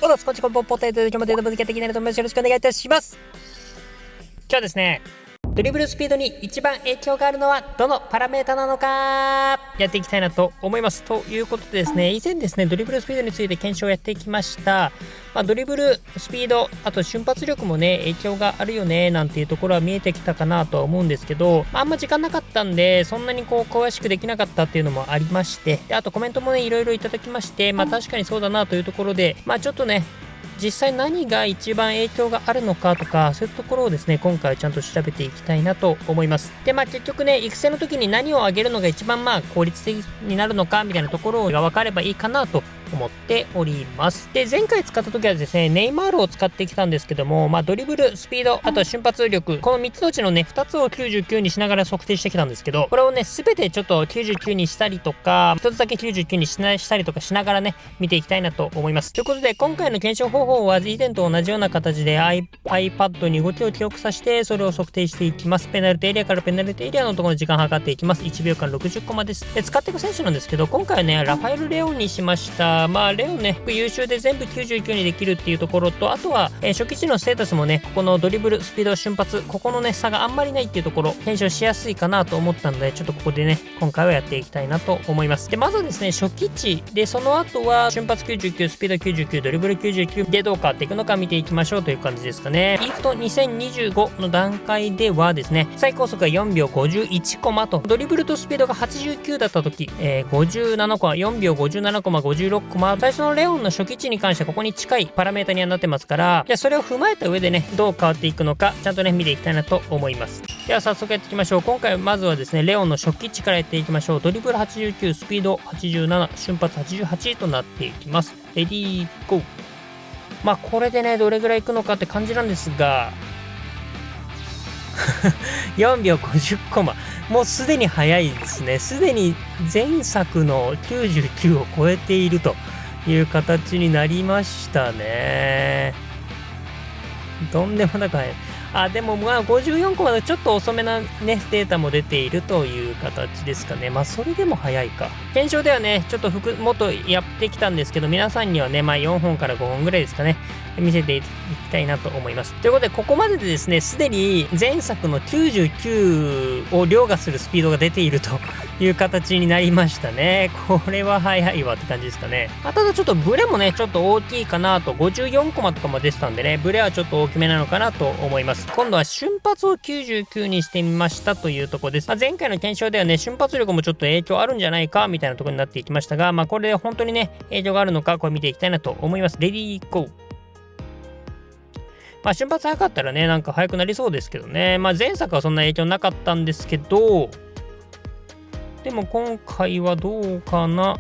おだすこんちこんぽんぽって今日もデータぶつけていきたいなと思います。よろしくお願いいたします。今日はですね、ドリブルスピードに一番影響があるのはどのパラメータなのかやっていきたいなと思います。ということでですね、以前ですね、ドリブルスピードについて検証をやっていきました。ドリブルスピード、あと瞬発力もね、影響があるよね、なんていうところは見えてきたかなとは思うんですけど、あんま時間なかったんで、そんなに詳しくできなかったっていうのもありまして、であとコメントもね、いろいろいただきまして、確かにそうだなというところで、ちょっとね、実際何が一番影響があるのかとか、そういうところをですね、今回はちゃんと調べていきたいなと思います。で、結局ね、育成の時に何を上げるのが一番効率的になるのかみたいなところが分かればいいかなと思っております。で、前回使った時はですね、ネイマールを使ってきたんですけども、ドリブル、スピード、あと瞬発力、この3つのうちのね、2つを99にしながら測定してきたんですけど、これをね、すべてちょっと99にしたりとか、1つだけ99にしたりとかしながらね、見ていきたいなと思います。ということで、今回の検証方法は以前と同じような形で iPad に動きを記録させて、それを測定していきます。ペナルティエリアからペナルティエリアのところの時間測っていきます。1秒間60コマです。で、使っていく選手なんですけど、今回はね、ラファエル・レオンにしました。レオンね、優秀で全部99にできるっていうところと、あとは、初期値のステータスもね、ここのドリブル、スピード、瞬発、ここのね、差があんまりないっていうところ、検証しやすいかなと思ったので、ちょっとここでね、今回はやっていきたいなと思います。で、まずはですね、初期値で、その後は、瞬発99、スピード99、ドリブル99でどう変わっていくのか見ていきましょうという感じですかね。イフト2025の段階ではですね、最高速が4秒51コマと、ドリブルとスピードが89だった時、57コマ、4秒57コマ、56コマ、最初のレオンの初期値に関してはここに近いパラメータにはなってますから、じゃあそれを踏まえた上でね、どう変わっていくのか、ちゃんとね、見ていきたいなと思います。では早速やっていきましょう。今回まずはですね、レオンの初期値からやっていきましょう。ドリブル89、スピード87、瞬発88となっていきます。レディーゴー。これでね、どれぐらいいくのかって感じなんですが、4秒50コマ。もうすでに速いですね。すでに前作の99を超えているという形になりましたね。とんでもなく速い。でも54コマでちょっと遅めなね、データも出ているという形ですかね。それでも早いか。検証ではね、ちょっともっとやってきたんですけど、皆さんにはね、4本から5本ぐらいですかね、見せていきたいなと思います。ということで、ここまででですね、すでに前作の99を凌駕するスピードが出ているという形になりましたね。これは早いわって感じですかね。ただちょっとブレもね、ちょっと大きいかなと、54コマとかも出てたんでね、ブレはちょっと大きめなのかなと思います。今度は瞬発を99にしてみましたというところです。前回の検証ではね、瞬発力もちょっと影響あるんじゃないかみたいなところになっていきましたが、これで本当にね、影響があるのか、これ見ていきたいなと思います。レディーゴー。瞬発早かったらね、なんか速くなりそうですけどね。前作はそんな影響なかったんですけど、でも今回はどうかな。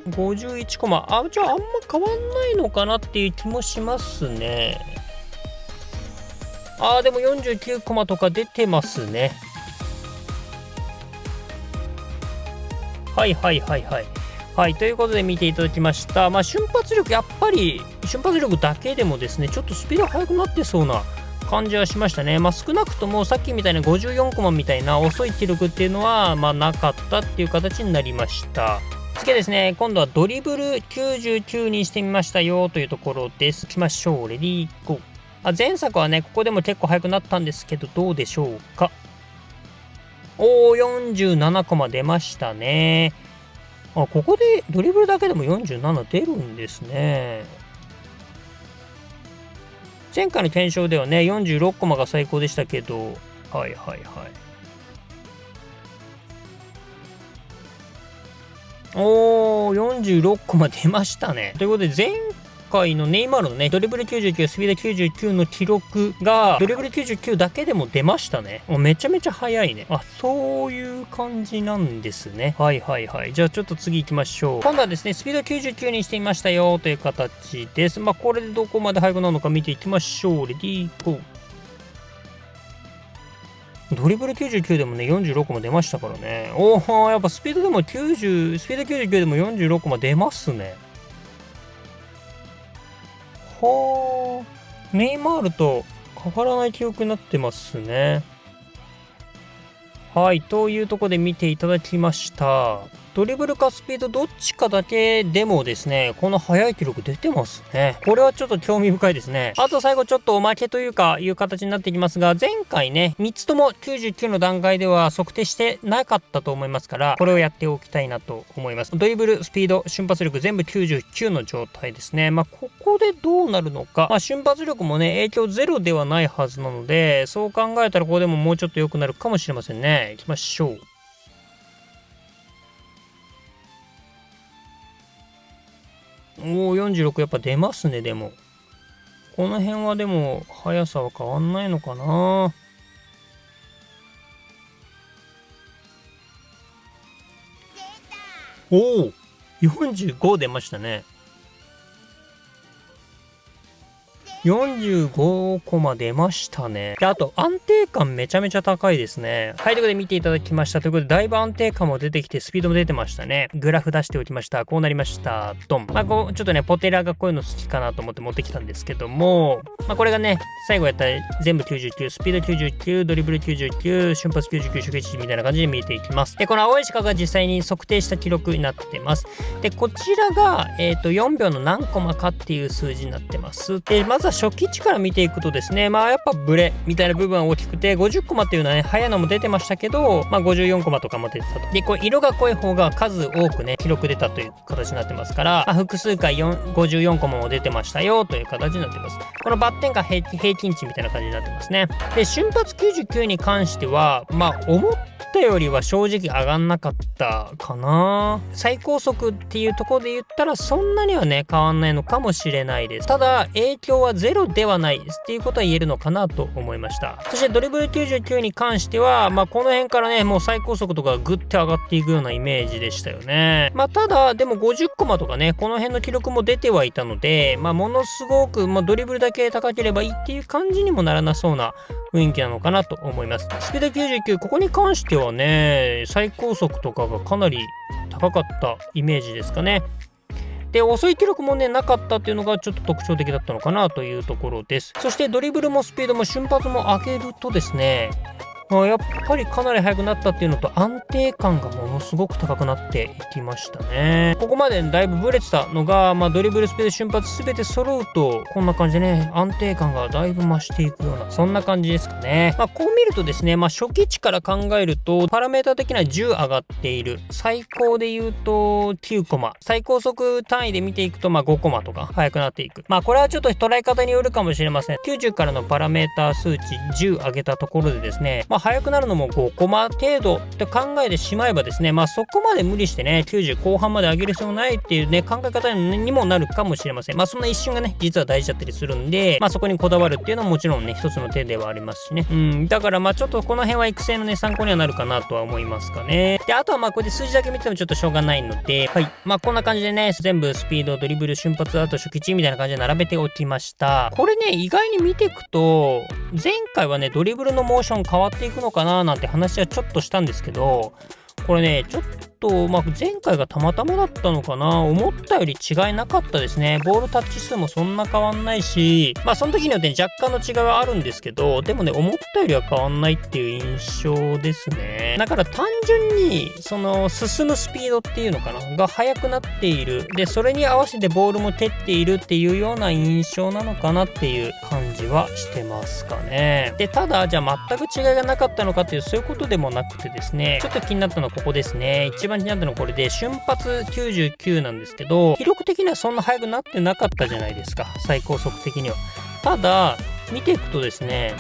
51コマ。じゃああんま変わんないのかなっていう気もしますね。でも49コマとか出てますね。はい。ということで見ていただきました。瞬発力、やっぱり瞬発力だけでもですね、ちょっとスピード速くなってそうな感じはしましたね。少なくともさっきみたいな54コマみたいな遅い記録っていうのは、なかったっていう形になりました。次ですね、今度はドリブル99にしてみましたよというところです。いきましょう。レディーゴー。前作はね、ここでも結構速くなったんですけど、どうでしょうか。47コマ出ましたね。ここでドリブルだけでも47出るんですね。前回の検証ではね、46コマが最高でしたけど、46コマ出ましたね。ということで、前回のネイマールのね、ドリブル99、スピード99の記録が、ドリブル99だけでも出ましたね。めちゃめちゃ速いね。そういう感じなんですね。じゃあちょっと次行きましょう。今度はですね、スピード99にしてみましたよという形です。これでどこまで速くなるのか見ていきましょう。レディーゴー。ドリブル99でもね、46コマ出ましたからね。やっぱスピード99でも46コマ出ますね。ネイマールと変わらない記憶になってますね。というところで見ていただきました。ドリブルかスピードどっちかだけでもですね、この速い記録出てますね。これはちょっと興味深いですね。あと最後ちょっとおまけという形になってきますが、前回ね、3つとも99の段階では測定してなかったと思いますから、これをやっておきたいなと思います。ドリブル、スピード、瞬発力全部99の状態ですね。ここでどうなるのか。瞬発力もね、影響ゼロではないはずなので、そう考えたらここでももうちょっと良くなるかもしれませんね。行きましょう。おー、46やっぱ出ますね、でも。この辺はでも、速さは変わんないのかな。おお、45出ましたね。45コマ出ましたね。で、あと安定感めちゃめちゃ高いですね。はい、ということで見ていただきました。ということで、だいぶ安定感も出てきて、スピードも出てましたね。グラフ出しておきました。こうなりました。ドン。ちょっとね、ポテラがこういうの好きかなと思って持ってきたんですけども、これがね、最後やったら全部99、スピード99、ドリブル99、瞬発99、初期値みたいな感じで見えていきます。で、この青い四角が実際に測定した記録になってます。で、こちらが、4秒の何コマかっていう数字になってます。で、まずは初期値から見ていくとですね、やっぱブレみたいな部分は大きくて、50コマっていうのはね、早いのも出てましたけど、54コマとかも出てたと。で、こう色が濃い方が数多くね、記録出たという形になってますから、複数回54コマも出てましたよという形になってます。このバッテンが平均値みたいな感じになってますね。で、瞬発99に関しては、思ったよりは正直上がんなかったかな。最高速っていうところで言ったら、そんなにはね、変わんないのかもしれないです。ただ、影響はゼロではないっていうことは言えるのかなと思いました。そしてドリブル99に関しては、この辺からね、もう最高速とかグッて上がっていくようなイメージでしたよね。ただ、でも50コマとかね、この辺の記録も出てはいたので、ものすごく、ドリブルだけ高ければいいっていう感じにもならなそうな雰囲気なのかなと思います。スピード99、ここに関してはね、最高速とかがかなり高かったイメージですかね。で、遅い記録もね、なかったっていうのがちょっと特徴的だったのかなというところです。そしてドリブルもスピードも瞬発も上げるとですね、やっぱりかなり速くなったっていうのと安定感がものすごく高くなっていきましたね。ここまでだいぶブレてたのが、ドリブル、スピード、瞬発全て揃うと、こんな感じでね、安定感がだいぶ増していくような、そんな感じですかね。こう見るとですね、初期値から考えると、パラメータ的には10上がっている。最高で言うと9コマ。最高速単位で見ていくと、5コマとか速くなっていく。これはちょっと捉え方によるかもしれません。90からのパラメータ数値10上げたところでですね、速くなるのも5コマ程度って考えてしまえばですね、そこまで無理してね、90後半まで上げる必要ないっていうね、考え方にもなるかもしれません。そんな一瞬がね、実は大事だったりするんで、そこにこだわるっていうのはもちろんね、一つの手ではありますしね。だからちょっとこの辺は育成のね、参考にはなるかなとは思いますかね。で、あとはこれで数字だけ見てもちょっとしょうがないので、はい。こんな感じでね、全部スピード、ドリブル、瞬発、あと初期値みたいな感じで並べておきました。これね、意外に見ていくと、前回はね、ドリブルのモーション変わっていくのかななんて話はちょっとしたんですけど、これね、ちょっと、前回がたまたまだったのかな、思ったより違いなかったですね。ボールタッチ数もそんな変わんないし、その時によって、若干の違いはあるんですけど、でもね、思ったよりは変わんないっていう印象ですね。だから単純に、進むスピードっていうのかな、が速くなっている。で、それに合わせてボールも蹴っているっていうような印象なのかなっていう感じはしてますかね。で、ただ、じゃあ全く違いがなかったのかっていう、そういうことでもなくてですね、ちょっと気になったのはここですね。一番気になったのはこれで、瞬発99なんですけど、記録的にはそんな速くなってなかったじゃないですか。最高速的には。ただ、見ていくとですね、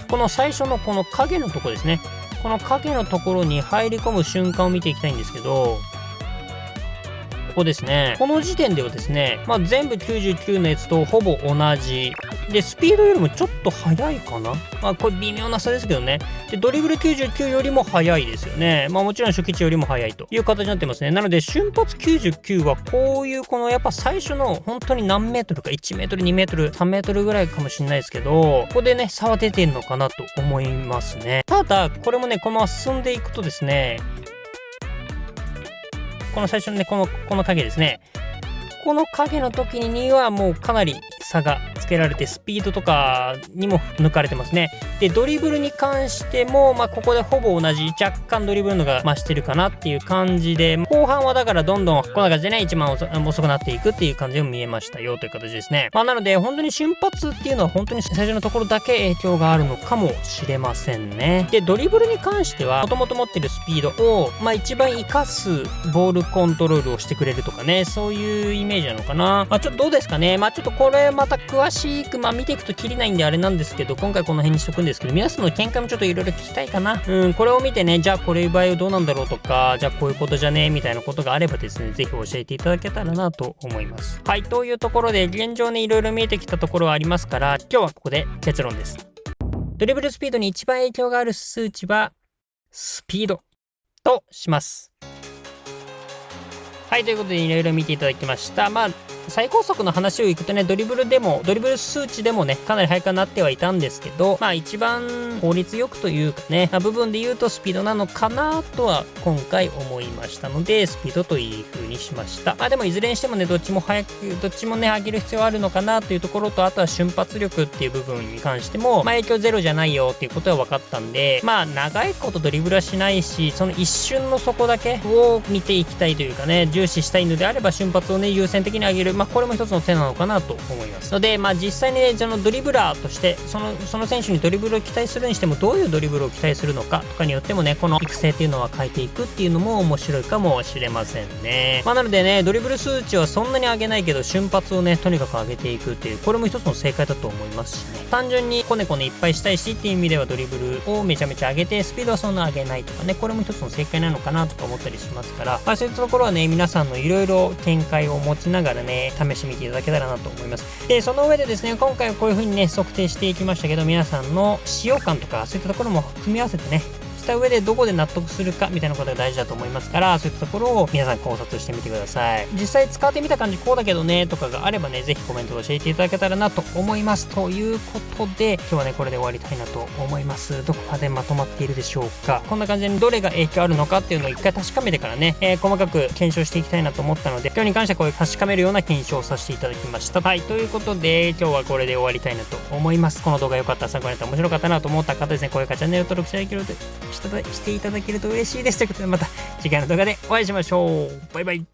この最初のこの影のところですね。この影のところに入り込む瞬間を見ていきたいんですけど、ここですね。この時点ではですね、全部99のやつとほぼ同じ。で、スピードよりもちょっと速いかな。これ微妙な差ですけどね。で、ドリブル99よりも速いですよね。もちろん初期値よりも速いという形になってますね。なので、瞬発99はこういうこのやっぱ最初の本当に何メートルか、1メートル、2メートル、3メートルぐらいかもしれないですけど、ここでね、差は出てるのかなと思いますね。ただ、これもね、このまま進んでいくとですね、この最初のね、この影ですね。この影の時にはもうかなり差がつけられて、スピードとかにも抜かれてますね。で、ドリブルに関しても、ここでほぼ同じ、若干ドリブルのが増してるかなっていう感じで、後半はだからどんどんこんな感じでね、一番遅くなっていくっていう感じも見えましたよという形ですね。なので、本当に瞬発っていうのは本当に最初のところだけ影響があるのかもしれませんね。で、ドリブルに関しては、もともと持ってるスピードを、一番活かすボールコントロールをしてくれるとかね、そういうイメージなのかな。ちょっとどうですかね。ちょっとこれまた詳しく、見ていくときりないんであれなんですけど、今回この辺にしとくんですけど、皆さんの見解もちょっといろいろ聞きたいかな。これを見てね、じゃあこれ場合どうなんだろうとか、じゃあこういうことじゃねみたいなことがあればですね、ぜひ教えていただけたらなと思います。はい、というところで、現状ね、いろいろ見えてきたところはありますから、今日はここで結論です。ドリブルスピードに一番影響がある数値は、スピードとします。はい、ということでいろいろ見ていただきました。最高速の話をいくとね、ドリブル数値でもね、かなり速くなってはいたんですけど、一番効率よくというかね、部分で言うとスピードなのかなとは今回思いましたので、スピードという風にしました。でもいずれにしてもね、どっちもね、上げる必要あるのかなというところと、あとは瞬発力っていう部分に関しても、影響ゼロじゃないよっていうことは分かったんで、長いことドリブルはしないし、その一瞬のそこだけを見ていきたいというかね、重視したいのであれば瞬発をね、優先的に上げる。これも一つの手なのかなと思いますので、実際にね、そのドリブラーとしてその選手にドリブルを期待するにしても、どういうドリブルを期待するのかとかによってもね、この育成っていうのは変えていくっていうのも面白いかもしれませんね。なのでね、ドリブル数値はそんなに上げないけど、瞬発をね、とにかく上げていくっていう、これも一つの正解だと思いますしね。単純にコネコネいっぱいしたいしっていう意味では、ドリブルをめちゃめちゃ上げて、スピードはそんな上げないとかね、これも一つの正解なのかなとか思ったりしますから、そういったところはね、皆さんのいろいろ見解を持ちながらね、試してみていただけたらなと思います。で、その上でですね、今回はこういう風にね、測定していきましたけど、皆さんの使用感とか、そういったところも組み合わせてね、した上でどこで納得するかみたいなことが大事だと思いますから、そういったところを皆さん考察してみてください。実際使ってみた感じこうだけどねとかがあればね、ぜひコメントで教えていただけたらなと思います。ということで、今日はね、これで終わりたいなと思います。どこまでまとまっているでしょうか。こんな感じでどれが影響あるのかっていうのを一回確かめてからね、細かく検証していきたいなと思ったので、今日に関してはこういう確かめるような検証をさせていただきました。はい、ということで、今日はこれで終わりたいなと思います。この動画良かったら参考になった面白かったなと思った方ですね、高評価チャンネル登録していただけると嬉しいです。ということでまた次回の動画でお会いしましょう。バイバイ。